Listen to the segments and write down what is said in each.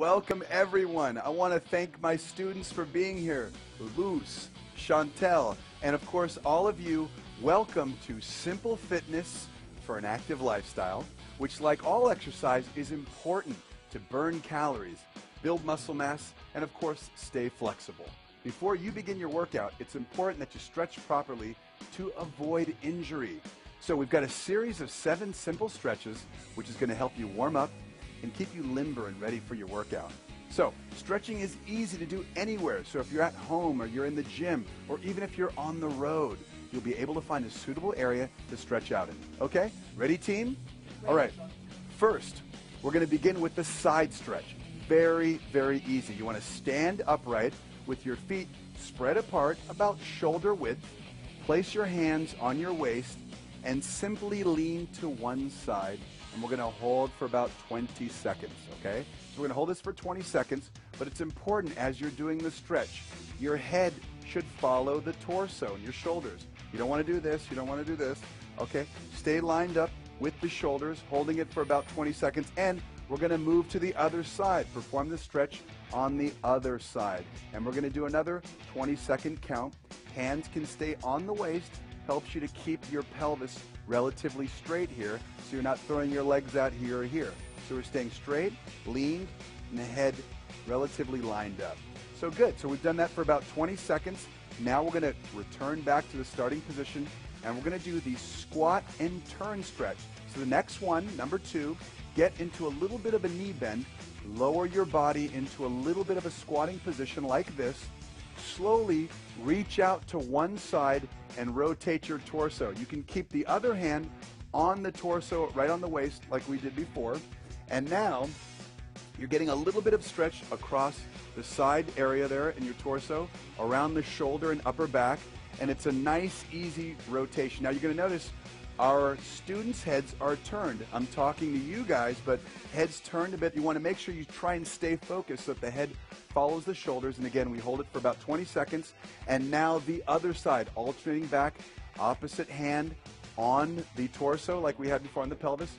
Welcome everyone. I want to thank my students for being here. Luz, Chantel, and of course all of you, welcome to Simple Fitness for an Active Lifestyle, which like all exercise is important to burn calories, build muscle mass, and of course stay flexible. Before you begin your workout, it's important that you stretch properly to avoid injury. So we've got a series of 7 simple stretches, which is going to help you warm up and keep you limber and ready for your workout. So stretching is easy to do anywhere. So if you're at home or you're in the gym or even if you're on the road, you'll be able to find a suitable area to stretch out in. Okay? Ready, team? All right. First, we're going to begin with the side stretch. Very, very easy. You want to stand upright with your feet spread apart about shoulder width. Place your hands on your waist and simply lean to one side. And we're going to hold for about 20 seconds, okay? So we're going to hold this for 20 seconds, but it's important as you're doing the stretch, your head should follow the torso and your shoulders. You don't want to do this, you don't want to do this, okay? Stay lined up with the shoulders, holding it for about 20 seconds, and we're going to move to the other side. Perform the stretch on the other side. And we're going to do another 20-second count. Hands can stay on the waist, helps you to keep your pelvis relatively straight here, so you're not throwing your legs out here or here. So we're staying straight, leaned, and the head relatively lined up. So good. So we've done that for about 20 seconds. Now we're going to return back to the starting position, and we're going to do the squat and turn stretch. So the next one, number 2, get into a little bit of a knee bend, lower your body into a little bit of a squatting position like this. Slowly reach out to one side and rotate your torso. You can keep the other hand on the torso, right on the waist like we did before. And now you're getting a little bit of stretch across the side area there in your torso, around the shoulder and upper back, and it's a nice, easy rotation. Now you're going to notice our students' heads are turned. I'm talking to you guys, but heads turned a bit. You want to make sure you try and stay focused so that the head follows the shoulders. And again, we hold it for about 20 seconds. And now the other side, alternating back, opposite hand on the torso like we had before on the pelvis.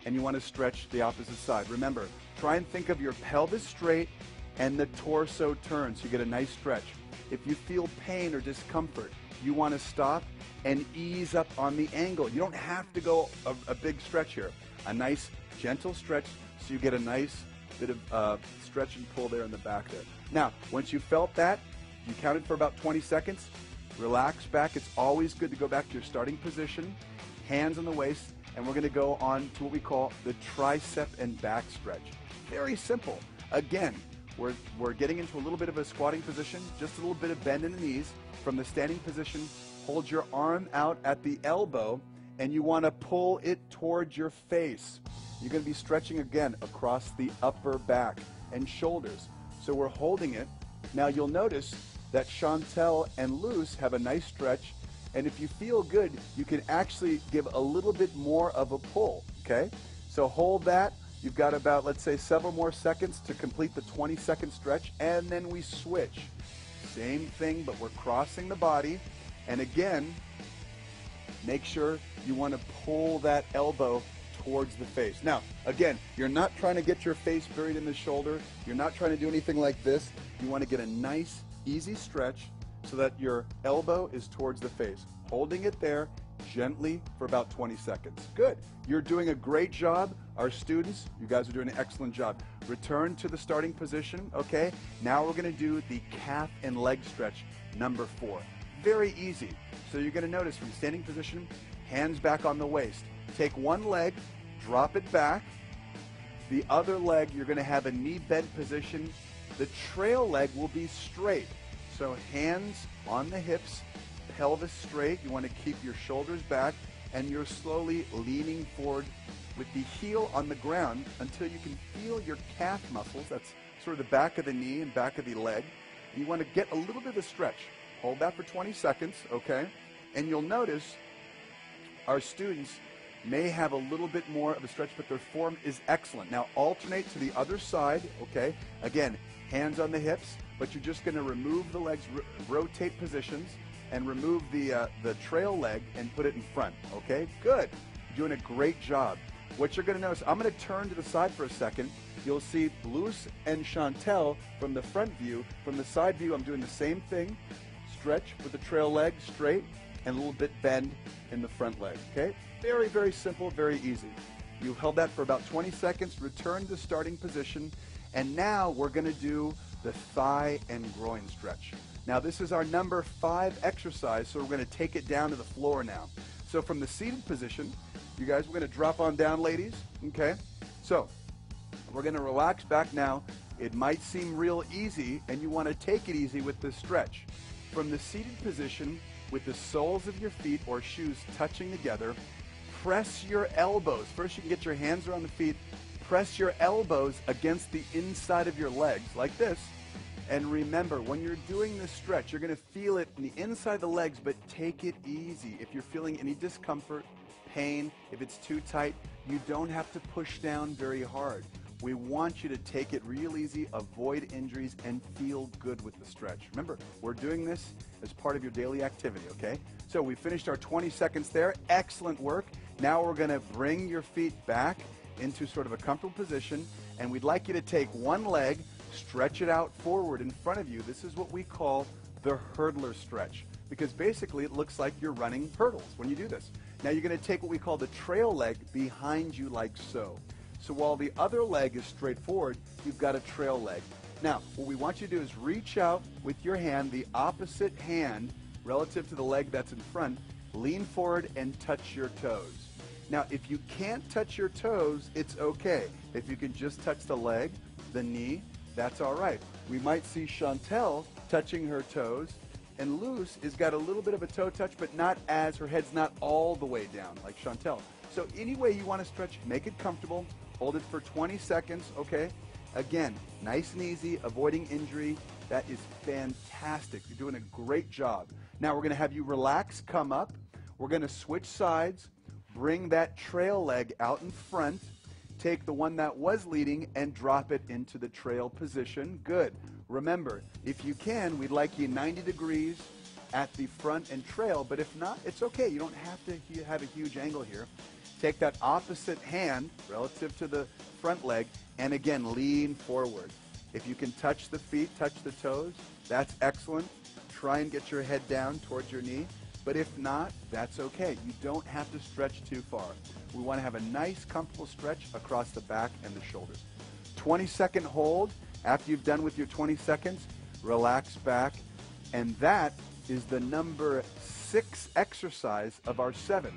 And you want to stretch the opposite side. Remember, try and think of your pelvis straight and the torso turned so you get a nice stretch. If you feel pain or discomfort, you want to stop and ease up on the angle. You don't have to go a big stretch here. A nice gentle stretch so you get a nice bit of stretch and pull there in the back there. Now, once you felt that, you counted for about 20 seconds, relax back. It's always good to go back to your starting position, hands on the waist, and we're going to go on to what we call the tricep and back stretch. Very simple. Again, we're getting into a little bit of a squatting position, just a little bit of bend in the knees. From the standing position, hold your arm out at the elbow, and you want to pull it towards your face. You're going to be stretching again across the upper back and shoulders. So we're holding it. Now you'll notice that Chantel and Luz have a nice stretch, and if you feel good, you can actually give a little bit more of a pull, okay? So hold that. You've got about, let's say, several more seconds to complete the 20-second stretch, and then we switch. Same thing, but we're crossing the body. And again, make sure you want to pull that elbow towards the face. Now, again, you're not trying to get your face buried in the shoulder. You're not trying to do anything like this. You want to get a nice, easy stretch so that your elbow is towards the face. Holding it there gently for about 20 seconds. Good. You're doing a great job. Our students, you guys are doing an excellent job. Return to the starting position, okay? Now we're going to do the calf and leg stretch, number 4. Very easy. So you're going to notice from standing position, hands back on the waist. Take one leg, drop it back. The other leg, you're going to have a knee bend position. The trail leg will be straight. So hands on the hips, pelvis straight. You want to keep your shoulders back, and you're slowly leaning forward with the heel on the ground until you can feel your calf muscles. That's sort of the back of the knee and back of the leg. You want to get a little bit of a stretch. Hold that for 20 seconds, okay? And you'll notice our students may have a little bit more of a stretch, but their form is excellent. Now alternate to the other side, okay? Again, hands on the hips, but you're just going to remove the legs, rotate positions, and remove the trail leg and put it in front, okay? Good. You're doing a great job. what you're going to notice, I'm going to turn to the side for a second. You'll see Luz and Chantel from the front view. From the side view, I'm doing the same thing. Stretch with the trail leg straight and a little bit bend in the front leg, okay? Very, very simple, very easy. You held that for about 20 seconds, return to starting position, and now we're going to do the thigh and groin stretch. Now this is our number 5 exercise, so we're going to take it down to the floor now. So from the seated position, you guys, we're going to drop on down, ladies, okay? So we're going to relax back now. It might seem real easy, and you want to take it easy with this stretch. From the seated position, with the soles of your feet or shoes touching together, press your elbows. First, you can get your hands around the feet. Press your elbows against the inside of your legs, like this. And remember, when you're doing this stretch, you're going to feel it in the inside of the legs, but take it easy. If you're feeling any discomfort, pain, if it's too tight, you don't have to push down very hard. We want you to take it real easy, avoid injuries, and feel good with the stretch. Remember, we're doing this as part of your daily activity, okay? So we finished our 20 seconds there. Excellent work. Now we're going to bring your feet back into sort of a comfortable position, and we'd like you to take one leg, stretch it out forward in front of you. This is what we call the hurdler stretch, because basically it looks like you're running hurdles when you do this. Now you're going to take what we call the trail leg behind you like so. So while the other leg is straight forward, you've got a trail leg. Now, what we want you to do is reach out with your hand, the opposite hand, relative to the leg that's in front, lean forward and touch your toes. Now, if you can't touch your toes, it's okay. If you can just touch the leg, the knee, that's all right. We might see Chantel touching her toes, and Luz has got a little bit of a toe touch, but not as, her head's not all the way down like Chantel. So any way you want to stretch, make it comfortable. Hold it for 20 seconds, okay? Again, nice and easy, avoiding injury. That is fantastic. You're doing a great job. Now we're going to have you relax, come up. We're going to switch sides, bring that trail leg out in front, take the one that was leading and drop it into the trail position. Good. Remember, if you can, we'd like you 90 degrees at the front and trail, but if not, it's okay. You don't have to have a huge angle here. Take that opposite hand relative to the front leg, and again, lean forward. If you can touch the feet, touch the toes, that's excellent. Try and get your head down towards your knee, but if not, that's okay. You don't have to stretch too far. We want to have a nice, comfortable stretch across the back and the shoulders. 20-second hold. After you've done with your 20 seconds, relax back, and that is the number 6 exercise of our 7.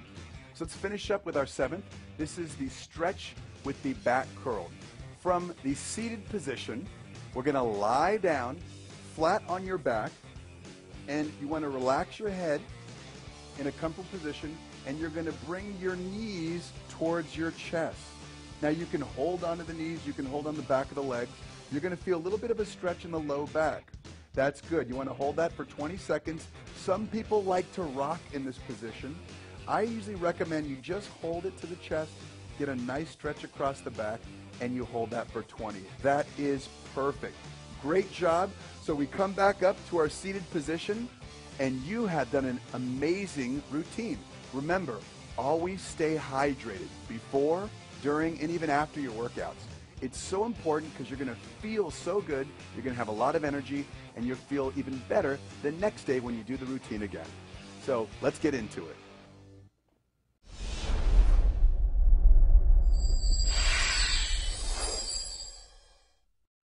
So let's finish up with our 7th. This is the stretch with the back curled. From the seated position, we're going to lie down flat on your back, and you want to relax your head in a comfortable position, and you're going to bring your knees towards your chest. Now you can hold onto the knees, you can hold on the back of the legs. You're going to feel a little bit of a stretch in the low back. That's good. You want to hold that for 20 seconds. Some people like to rock in this position. I usually recommend you just hold it to the chest, get a nice stretch across the back, and you hold that for 20. That is perfect. Great job. So we come back up to our seated position, and you have done an amazing routine. Remember, always stay hydrated before, during, and even after your workouts. It's so important because you're going to feel so good, you're going to have a lot of energy, and you'll feel even better the next day when you do the routine again. So let's get into it.